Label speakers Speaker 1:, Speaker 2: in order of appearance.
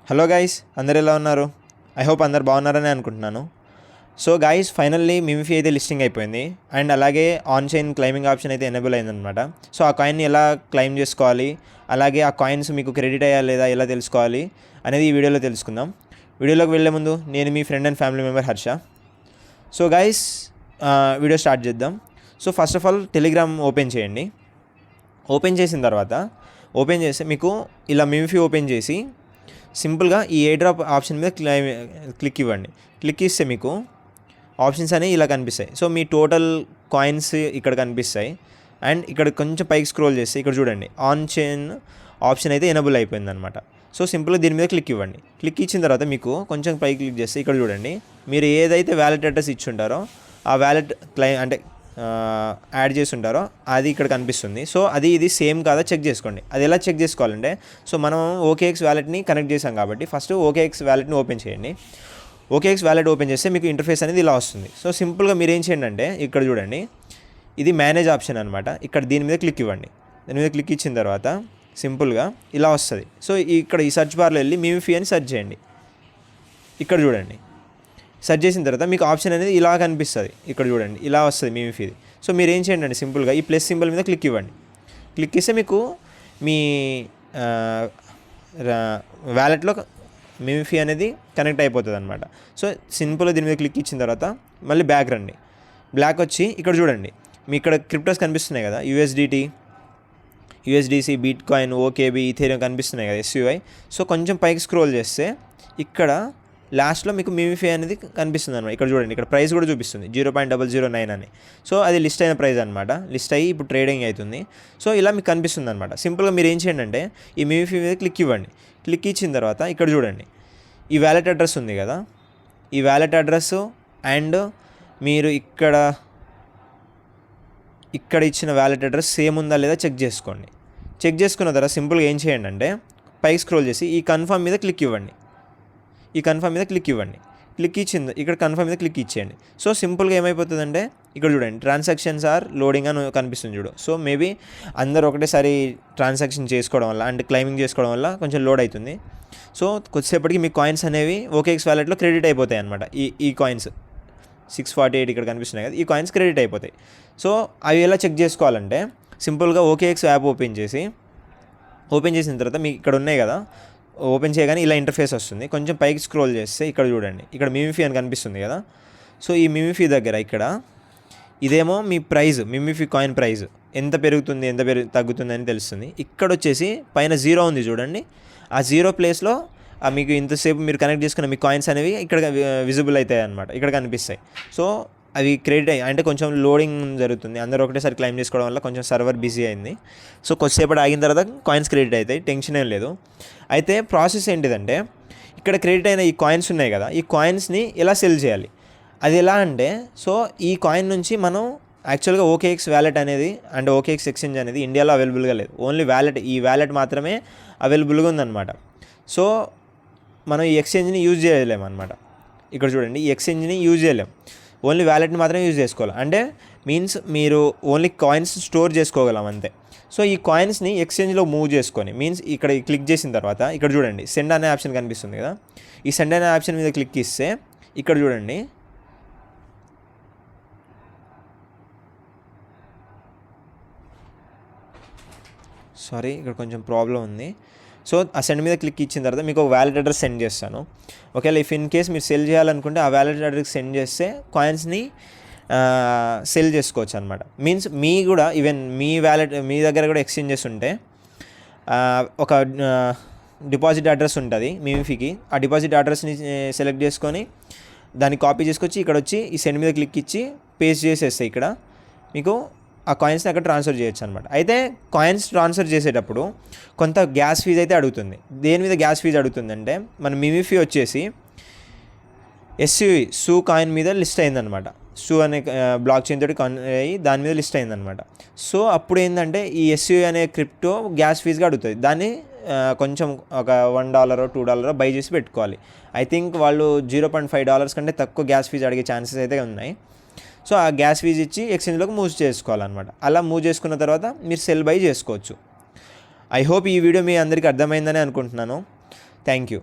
Speaker 1: Hello guys, అందరు ఎలా ఉన్నారు? ఐ హోప్ అందరు బాగున్నారని అనుకుంటున్నాను. సో గైస్, ఫైనల్లీ మిమిఫీ అయితే లిస్టింగ్ అయిపోయింది అండ్ అలాగే ఆన్ చైన్ క్లైమింగ్ ఆప్షన్ అయితే ఎనేబుల్ అయిందనమాట. సో ఆ కాయిన్ని ఎలా క్లైమ్ చేసుకోవాలి, అలాగే ఆ కాయిన్స్ మీకు క్రెడిట్ అయ్యా లేదా ఎలా తెలుసుకోవాలి అనేది ఈ వీడియోలో తెలుసుకుందాం. వీడియోలోకి వెళ్ళే ముందు నేను మీ friend and family member Harsha. So guys, video start చేద్దాం. So first of all Telegram open చేయండి. ఓపెన్ చేసిన తర్వాత ఓపెన్ చేస్తే మీకు ఇలా మిమిఫీ ఓపెన్ చేసి సింపుల్గా ఈ ఎయిర్ డ్రాప్ ఆప్షన్ మీద క్లిక్ ఇవ్వండి. క్లిక్ ఇస్తే మీకు ఆప్షన్స్ అనేవి ఇలా కనిపిస్తాయి. సో మీ టోటల్ కాయిన్స్ ఇక్కడ కనిపిస్తాయి అండ్ ఇక్కడ కొంచెం పైకి స్క్రోల్ చేస్తే ఇక్కడ చూడండి ఆన్ చైన్ ఆప్షన్ అయితే ఎనేబుల్ అయిపోయింది అనమాట. సో సింపుల్గా దీని మీద క్లిక్ ఇవ్వండి. క్లిక్ ఇచ్చిన తర్వాత మీకు కొంచెం పైకి క్లిక్ చేస్తే ఇక్కడ చూడండి మీరు ఏదైతే వ్యాలెట్ అడ్రస్ ఇచ్చి ఉంటారో ఆ వ్యాలెట్ అంటే యాడ్ చేసి ఉంటారో అది ఇక్కడ కనిపిస్తుంది. సో ఇది సేమ్ కాదా చెక్ చేసుకోండి. అది ఎలా చెక్ చేసుకోవాలంటే, సో మనం OKX వ్యాలెట్ని కనెక్ట్ చేసాం కాబట్టి ఫస్ట్ OKX వ్యాలెట్ని ఓపెన్ చేయండి. OKX వ్యాలెట్ ఓపెన్ చేస్తే మీకు ఇంటర్ఫేస్ అనేది ఇలా వస్తుంది. సో సింపుల్గా మీరు ఏం చేయండి అంటే ఇక్కడ చూడండి ఇది మేనేజ్ ఆప్షన్ అనమాట. ఇక్కడ దీని మీద క్లిక్ ఇవ్వండి. దీని మీద క్లిక్ ఇచ్చిన తర్వాత సింపుల్గా ఇలా వస్తుంది. సో ఇక్కడ ఈ సర్చ్ బార్లో వెళ్ళి మిమిఫీ అని సెర్చ్ చేయండి. ఇక్కడ చూడండి సెర్చ్ చేసిన తర్వాత మీకు ఆప్షన్ అనేది ఇలా కనిపిస్తుంది. ఇక్కడ చూడండి ఇలా వస్తుంది మిమిఫీది. సో మీరు ఏం చేయండి అంటే సింపుల్గా ఈ ప్లస్ సింబల్ మీద క్లిక్ ఇవ్వండి. క్లిక్ ఇస్తే మీకు మీ వ్యాలెట్లో మిమిఫీ అనేది కనెక్ట్ అయిపోతుంది అనమాట. సో సింపుల్గా దీని మీద క్లిక్ ఇచ్చిన తర్వాత మళ్ళీ బ్యాక్ రండి. బ్లాక్ వచ్చి ఇక్కడ చూడండి మీ ఇక్కడ క్రిప్టోస్ కనిపిస్తున్నాయి కదా, USDC, bit coin, OKB, Ethereum కనిపిస్తున్నాయి కదా, SUI. సో కొంచెం పైకి స్క్రోల్ చేస్తే ఇక్కడ లాస్ట్లో మీకు మిమిఫీ అనేది కనిపిస్తుంది అనమాట. ఇక్కడ చూడండి ఇక్కడ ప్రైస్ కూడా చూపిస్తుంది 0.009 అని. సో అది లిస్ట్ అయిన ప్రైస్ అనమాట. లిస్ట్ అయ్యి ఇప్పుడు ట్రేడింగ్ అవుతుంది. సో ఇలా మీకు కనిపిస్తుంది అనమాట. సింపుల్గా మీరు ఏం చేయండి అంటే ఈ మిమిఫీ మీద క్లిక్ ఇవ్వండి. క్లిక్ ఇచ్చిన తర్వాత ఇక్కడ చూడండి ఈ వ్యాలెట్ అడ్రస్ ఉంది కదా, ఈ వ్యాలెట్ అడ్రస్ అండ్ మీరు ఇక్కడ ఇచ్చిన వ్యాలెట్ అడ్రస్ సేమ్ ఉందా లేదా చెక్ చేసుకోండి. చెక్ చేసుకున్న తర్వాత సింపుల్గా ఏం చేయండి అంటే పైకి స్క్రోల్ చేసి ఈ కన్ఫర్మ్ మీద క్లిక్ ఇవ్వండి. క్లిక్ ఇచ్చింది ఇక్కడ కన్ఫర్మ్ మీద క్లిక్ ఇచ్చేయండి. సో సింపుల్గా ఏమైపోతుందంటే ఇక్కడ చూడండి ట్రాన్సాక్షన్స్ ఆర్ లోడింగ్ అని కనిపిస్తుంది చూడు. సో మేబీ అందరూ ఒకటేసారి ట్రాన్సాక్షన్ చేసుకోవడం వల్ల అండ్ క్లైమింగ్ చేసుకోవడం వల్ల కొంచెం లోడ్ అవుతుంది. సో కొద్దిసేపటికి మీ కాయిన్స్ అనేవి OKX వ్యాలెట్లో క్రెడిట్ అయిపోతాయి అనమాట. ఈ కాయిన్స్ 648 ఇక్కడ కనిపిస్తున్నాయి కదా, ఈ కాయిన్స్ క్రెడిట్ అయిపోతాయి. సో అవి ఎలా చెక్ చేసుకోవాలంటే సింపుల్గా OKX యాప్ ఓపెన్ చేసిన తర్వాత మీకు ఇక్కడ ఉన్నాయి కదా, ఓపెన్ చేయగానే ఇలా ఇంటర్ఫేస్ వస్తుంది. కొంచెం పైకి స్క్రోల్ చేస్తే ఇక్కడ చూడండి ఇక్కడ మిమిఫీ అని కనిపిస్తుంది కదా. సో ఈ మిమిఫీ దగ్గర ఇక్కడ ఇదేమో మీ ప్రైజ్, మిమిఫీ కాయిన్ ప్రైజ్ ఎంత పెరుగుతుంది ఎంత తగ్గుతుంది అని తెలుస్తుంది. ఇక్కడ వచ్చేసి పైన 0 ఉంది చూడండి, ఆ 0 ప్లేస్లో మీకు ఇంతసేపు మీరు కనెక్ట్ చేసుకున్న మీ కాయిన్స్ అనేవి ఇక్కడ విజిబుల్ అవుతాయి అనమాట, ఇక్కడ కనిపిస్తాయి. సో అవి క్రెడిట్ అయ్యి అంటే కొంచెం లోడింగ్ జరుగుతుంది. అందరూ ఒకటేసారి క్లైమ్ చేసుకోవడం వల్ల కొంచెం సర్వర్ బిజీ అయింది. సో కొద్దిసేపటి ఆగిన తర్వాత కాయిన్స్ క్రెడిట్ అవుతాయి, టెన్షన్ ఏం లేదు. అయితే ప్రాసెస్ ఏంటిదంటే ఇక్కడ క్రెడిట్ అయిన ఈ కాయిన్స్ ఉన్నాయి కదా, ఈ కాయిన్స్ని ఎలా సెల్ చేయాలి, అది ఎలా అంటే సో ఈ కాయిన్ నుంచి మనం యాక్చువల్గా OKX వ్యాలెట్ అనేది అండ్ OKX ఎక్స్చేంజ్ అనేది ఇండియాలో అవైలబుల్గా లేదు. ఓన్లీ ఈ వ్యాలెట్ మాత్రమే అవైలబుల్గా ఉందన్నమాట. సో మనం ఈ ఎక్స్చేంజ్ని యూజ్ చేయలేమన్నమాట. ఇక్కడ చూడండి ఈ ఎక్స్చేంజ్ని యూజ్ చేయలేం, ఓన్లీ వ్యాలెట్ని మాత్రమే యూజ్ చేసుకోవాలి. అంటే మీన్స్ మీరు ఓన్లీ కాయిన్స్ స్టోర్ చేసుకోగలం అంతే. సో ఈ కాయిన్స్ని ఎక్స్చేంజ్లో మూవ్ చేసుకొని మీన్స్ ఇక్కడ క్లిక్ చేసిన తర్వాత ఇక్కడ చూడండి సెండ్ అనే ఆప్షన్ కనిపిస్తుంది కదా, ఈ సెండ్ అనే ఆప్షన్ మీద క్లిక్ ఇస్తే ఇక్కడ చూడండి ఇక్కడ కొంచెం ప్రాబ్లం ఉంది. సో ఆ సెండ్ మీద క్లిక్ ఇచ్చిన తర్వాత మీకు ఒక వ్యాలెట్ అడ్రస్ సెండ్ చేస్తాను. ఒకవేళ ఇన్ కేస్ మీరు సెల్ చేయాలనుకుంటే ఆ వ్యాలెట్ అడ్రస్ సెండ్ చేస్తే కాయిన్స్ని సెల్ చేసుకోవచ్చు అనమాట. మీన్స్ ఈవెన్ మీ దగ్గర కూడా ఎక్స్చేంజెస్ ఉంటే ఒక డిపాజిట్ అడ్రస్ ఉంటుంది మిమిఫీకి. ఆ డిపాజిట్ అడ్రస్ని సెలెక్ట్ చేసుకొని దాన్ని కాపీ చేసుకొచ్చి ఇక్కడ వచ్చి ఈ సెండ్ మీద క్లిక్ ఇచ్చి పేస్ట్ చేసేస్తే ఇక్కడ మీకు ఆ కాయిన్స్ని అక్కడ ట్రాన్స్ఫర్ చేయొచ్చు అనమాట. అయితే కాయిన్స్ ట్రాన్స్ఫర్ చేసేటప్పుడు కొంత గ్యాస్ ఫీజ్ అయితే అడుగుతుంది. దేని మీద గ్యాస్ ఫీజ్ అడుగుతుందంటే మన మిమిఫీ వచ్చేసి SU కాయిన్ మీద లిస్ట్ అయిందనమాట. SU అనే బ్లాక్ చైన్ తోటి అయ్యి దాని మీద లిస్ట్ అయిందనమాట. సో అప్పుడు ఏంటంటే ఈ SU అనే క్రిప్టో గ్యాస్ ఫీజ్గా అడుగుతుంది. దాన్ని కొంచెం ఒక $1 $2 బై చేసి పెట్టుకోవాలి. ఐ థింక్ వాళ్ళు $0.5 కంటే తక్కువ గ్యాస్ ఫీజ్ అడిగే ఛాన్సెస్ అయితే ఉన్నాయి. సో ఆ గ్యాస్ ఫీజ్ ఇచ్చి ఎక్స్చేంజ్లోకి మూవ్ చేసుకోవాలన్నమాట. అలా మూవ్ చేసుకున్న తర్వాత మీరు సెల్ బై చేసుకోవచ్చు. ఐ హోప్ ఈ వీడియో మీ అందరికీ అర్థమైందని అనుకుంటున్నాను. Thank you.